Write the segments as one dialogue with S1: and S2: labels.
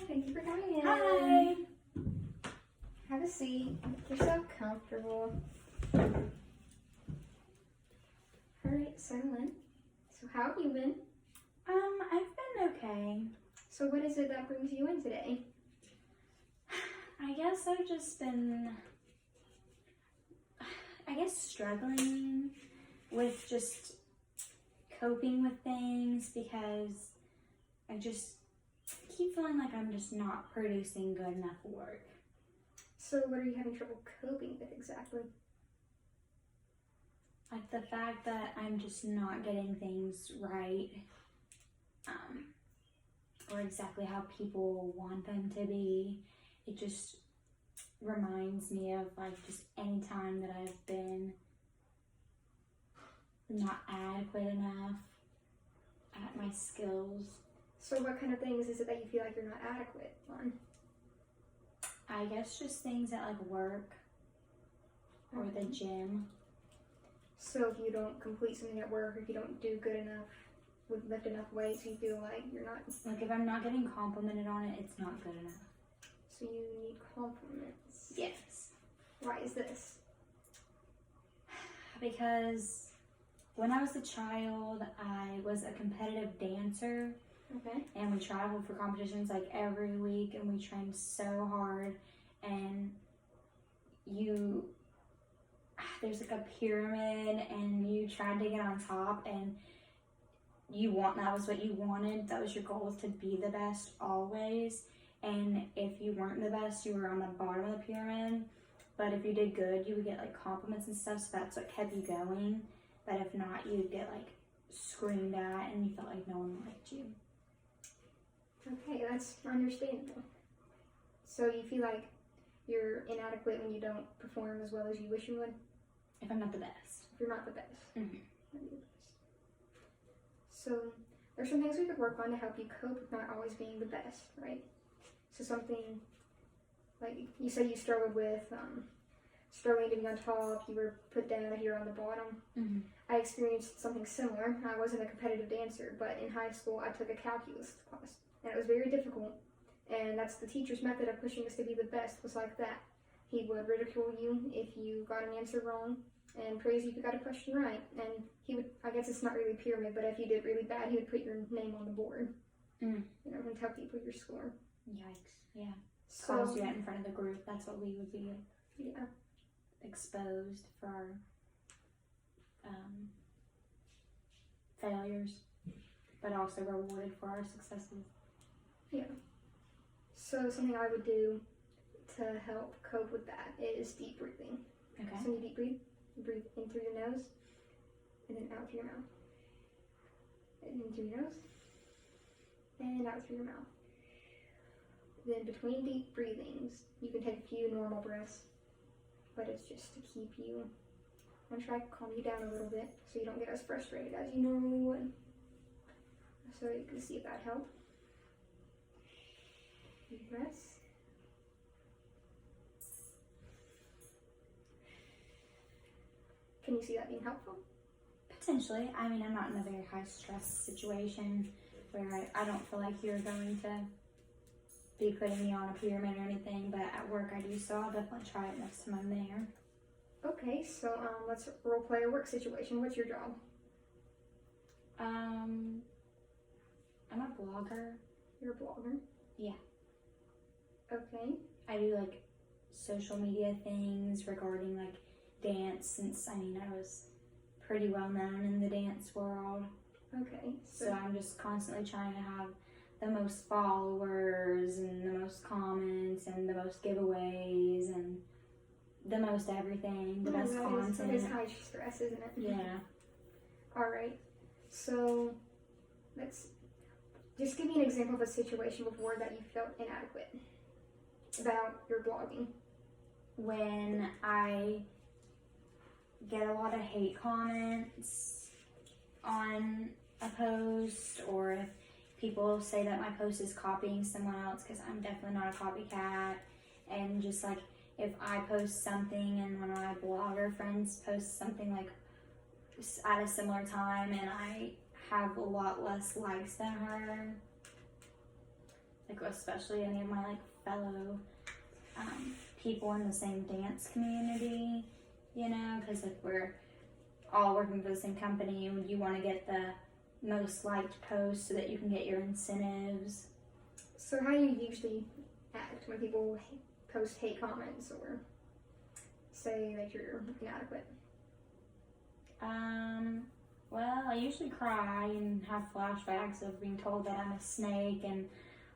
S1: thank you for coming in.
S2: Hi.
S1: Have a seat. Make yourself comfortable. Alright, settle in. So how have you been?
S2: I've been okay.
S1: So what is it that brings you in today?
S2: I guess I've just been, struggling with just coping with things because I just keep feeling like I'm just not producing good enough work.
S1: So what are you having trouble coping with exactly?
S2: Like the fact that I'm just not getting things right, or exactly how people want them to be. It just reminds me of like just any time that I've been not adequate enough at my skills.
S1: So what kind of things is it that you feel like you're not adequate on?
S2: I guess just things at like work or the gym.
S1: So if you don't complete something at work, or if you don't do good enough, lift enough weights, you feel like you're not...
S2: Like if I'm not getting complimented on it, it's not good enough.
S1: So you need compliments.
S2: Yes.
S1: Why is this?
S2: Because when I was a child, I was a competitive dancer.
S1: Okay.
S2: And we traveled for competitions like every week, and we trained so hard. And there's like a pyramid, and you tried to get on top, and that was what you wanted. That was your goal, was to be the best always. And if you weren't the best, you were on the bottom of the pyramid. But if you did good, you would get like compliments and stuff, so that's what kept you going. But if not, you'd get like screamed at, and you felt like no one liked you.
S1: Okay, that's understandable. So you feel like you're inadequate when you don't perform as well as you wish you would?
S2: If I'm not the best.
S1: If you're not the best.
S2: Mm-hmm.
S1: So there's some things we could work on to help you cope with not always being the best, right? So something like you said you struggled with struggling to be on top, you were put down if you're on the bottom.
S2: Mm-hmm.
S1: I experienced something similar. I wasn't a competitive dancer, but in high school I took a calculus class, and it was very difficult. And that's the teacher's method of pushing us to be the best, was like that. He would ridicule you if you got an answer wrong, and praise you if you got a question right. And he would, I guess it's not really a pyramid, but if you did really bad, he would put your name on the board.
S2: Mm.
S1: And tell people your score.
S2: Yikes, yeah.
S1: So,
S2: Calls you out in front of the group, that's what we would be exposed for our failures, but also rewarded for our successes.
S1: Yeah. So something I would do to help cope with that is deep breathing.
S2: Okay.
S1: So you deep breathe. You breathe in through your nose, and then out through your mouth. And in through your nose, and out through your mouth. Then between deep breathings, you can take a few normal breaths, but it's just to keep you on track, calm you down a little bit, so you don't get as frustrated as you normally would. So you can see if that helped. Deep breaths. Can you see that being helpful?
S2: Potentially. I mean, I'm not in a very high stress situation where I don't feel like you're going to be putting me on a pyramid or anything, but at work I do, so I'll definitely try it next time I'm there.
S1: Okay, so let's role play a work situation. What's your job?
S2: I'm a blogger.
S1: You're a blogger?
S2: Yeah.
S1: Okay.
S2: I do like social media things regarding like dance, since I was pretty well known in the dance world.
S1: Okay.
S2: So I'm just constantly trying to have the most followers and the most comments and the most giveaways and the most everything, the best content.
S1: That is high stress, isn't it?
S2: Yeah.
S1: Alright, so let's just give me an example of a situation before that you felt inadequate about your blogging.
S2: When I get a lot of hate comments on a post, or if people say that my post is copying someone else, because I'm definitely not a copycat, and just like if I post something and one of my blogger friends posts something like at a similar time and I have a lot less likes than her, like especially any of my like fellow people in the same dance community, you know, because like we're all working for the same company and you want to get the most liked post so that you can get your incentives.
S1: So how do you usually act when people post hate comments or say that you're inadequate?
S2: Well, I usually cry and have flashbacks of being told that I'm a snake and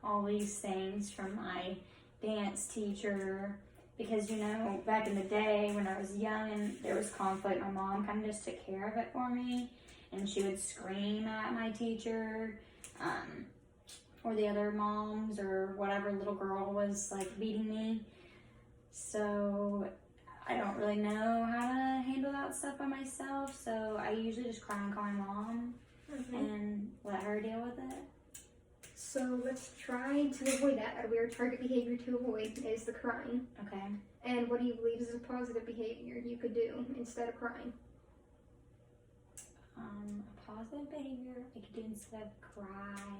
S2: all these things from my dance teacher. Because, you know, back in the day when I was young and there was conflict, my mom kind of just took care of it for me. And she would scream at my teacher, or the other moms, or whatever little girl was like beating me. So I don't really know how to handle that stuff by myself. So I usually just cry and call my mom and let her deal with it.
S1: So let's try to avoid that. A weird target behavior to avoid is the crying.
S2: Okay.
S1: And what do you believe is a positive behavior you could do instead of crying?
S2: A positive behavior I could do instead of cry.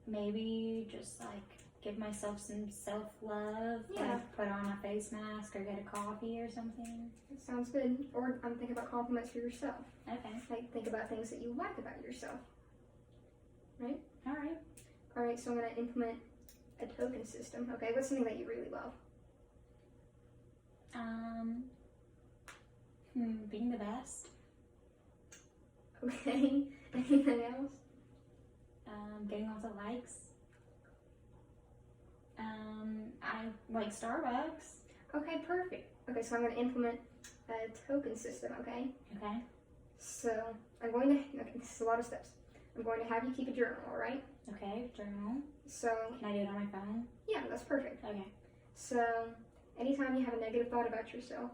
S2: Maybe just like give myself some self-love.
S1: Yeah.
S2: Like put on a face mask or get a coffee or something.
S1: That sounds good. Or I'm thinking about compliments for yourself.
S2: Okay.
S1: Like think about things that you like about yourself. Right?
S2: Alright.
S1: Alright, so I'm going to implement a token system. Okay, what's something that you really love?
S2: Being the best.
S1: Okay, anything else?
S2: Getting lots of likes. I like Starbucks.
S1: Okay, perfect. Okay, so I'm going to implement a token system, okay?
S2: Okay.
S1: So I'm going to, okay, this is a lot of steps. I'm going to have you keep a journal, alright?
S2: Okay, journal.
S1: So,
S2: Can I do it on my phone?
S1: yeah, that's perfect.
S2: Okay.
S1: So, anytime you have a negative thought about yourself,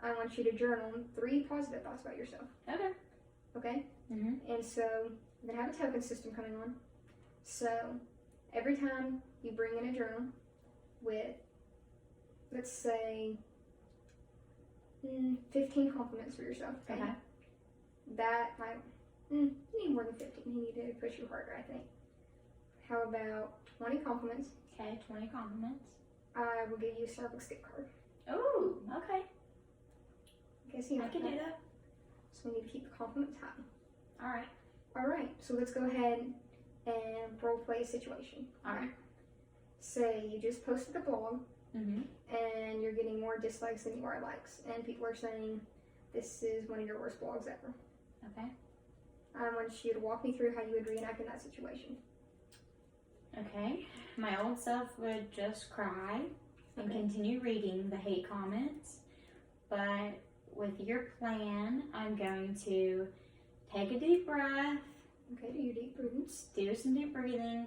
S1: I want you to journal 3 positive thoughts about yourself,
S2: Okay.
S1: okay?
S2: Mm-hmm.
S1: And so, I'm going to have a token system coming on. So, every time you bring in a journal with, let's say, 15 compliments for yourself, okay? That might, you need more than 15. You need to push you harder, I think. How about 20 compliments?
S2: Okay, 20 compliments.
S1: I will give you a Starbucks gift card.
S2: Oh, okay.
S1: Guess you
S2: I can do that.
S1: So we need to keep the compliments high.
S2: Alright.
S1: Alright, so let's go ahead and role play a situation.
S2: Alright.
S1: Say you just posted a blog
S2: Mm-hmm.
S1: and you're getting more dislikes than you are likes. And people are saying this is one of your worst blogs ever.
S2: Okay.
S1: I want you to walk me through how you would reenact in that situation.
S2: Okay. My old self would just cry and
S1: Okay.
S2: continue reading the hate comments. But with your plan, I'm going to take a deep breath,
S1: Okay, do your deep breathing.
S2: do some deep breathing,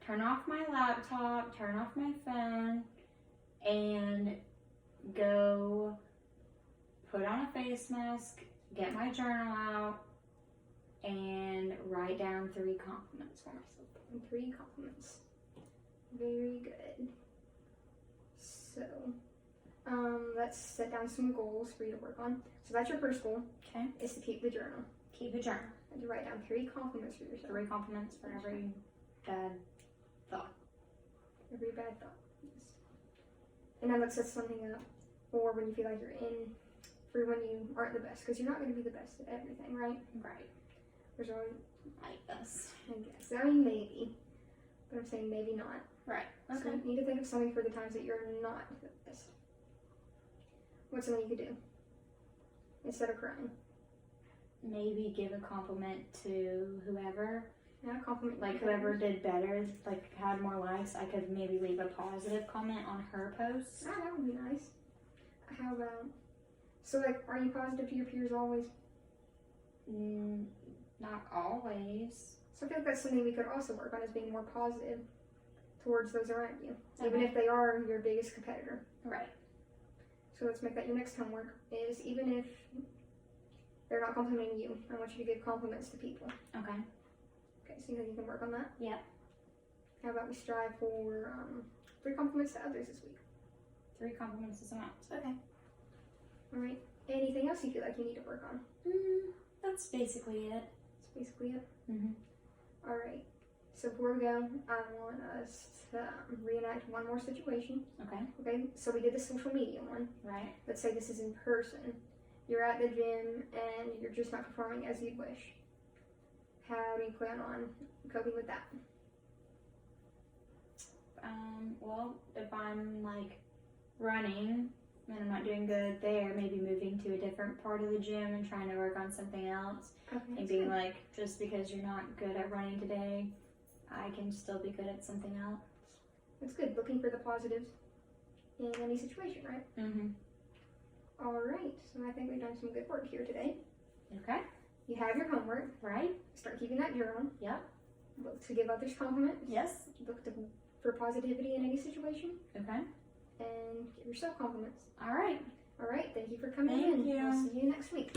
S2: turn off my laptop, turn off my phone, and go put on a face mask, get my journal out, and write down 3 compliments for myself.
S1: And 3 compliments. Very good. So, let's set down some goals for you to work on. So that's your first goal,
S2: Okay.
S1: is to keep the journal.
S2: Keep a journal.
S1: And to write down 3 compliments for yourself.
S2: 3 compliments for every bad thought.
S1: Every bad thought. Yes. And then let's set something up for when you feel like you're in, for when you aren't the best. Because you're not going to be the best at everything, right?
S2: Right.
S1: There's always,
S2: Like this.
S1: I guess. I mean, maybe. But I'm saying maybe not.
S2: Right.
S1: So
S2: Okay.
S1: you need to think of something for the times that you're not the best. What's something you could do instead of crying?
S2: Maybe give a compliment to whoever.
S1: Yeah, compliment.
S2: Like whoever did better, like had more likes, I could maybe leave a positive comment on her post.
S1: Ah, that would be nice. How about? So, like, are you positive to your peers always?
S2: Not always.
S1: So I feel like that's something we could also work on, is being more positive towards those around you, even
S2: Okay.
S1: if they are your biggest competitor.
S2: Right.
S1: So let's make that your next homework, is even if they're not complimenting you, I want you to give compliments to people.
S2: Okay.
S1: Okay, so you think you can work on that?
S2: Yep.
S1: How about we strive for 3 compliments to others this week?
S2: 3 compliments to someone else. Okay.
S1: Alright, anything else you feel like you need to work on?
S2: That's basically it.
S1: That's basically it.
S2: Mm-hmm.
S1: Alright, So before we go, I want us to reenact one more situation.
S2: Okay.
S1: Okay, so we did the social media one.
S2: Right.
S1: Let's say this is in person. You're at the gym and you're just not performing as you'd wish. How do you plan on coping with that?
S2: Well, if I'm like running and I'm not doing good there, maybe moving to a different part of the gym and trying to work on something else.
S1: Okay,
S2: And
S1: that's
S2: being
S1: good.
S2: like, just because you're not good at running today, I can still be good at something else.
S1: That's good. Looking for the positives in any situation, right?
S2: Mm-hmm.
S1: All right. So I think we've done some good work here today.
S2: Okay.
S1: You have your homework.
S2: Right?
S1: Start keeping that journal.
S2: Yep.
S1: Look to give others compliments.
S2: Yes.
S1: Look for positivity in any situation.
S2: Okay.
S1: And give yourself compliments.
S2: All right.
S1: All right. Thank you for coming
S2: Thank
S1: in.
S2: you.
S1: We'll see you next week.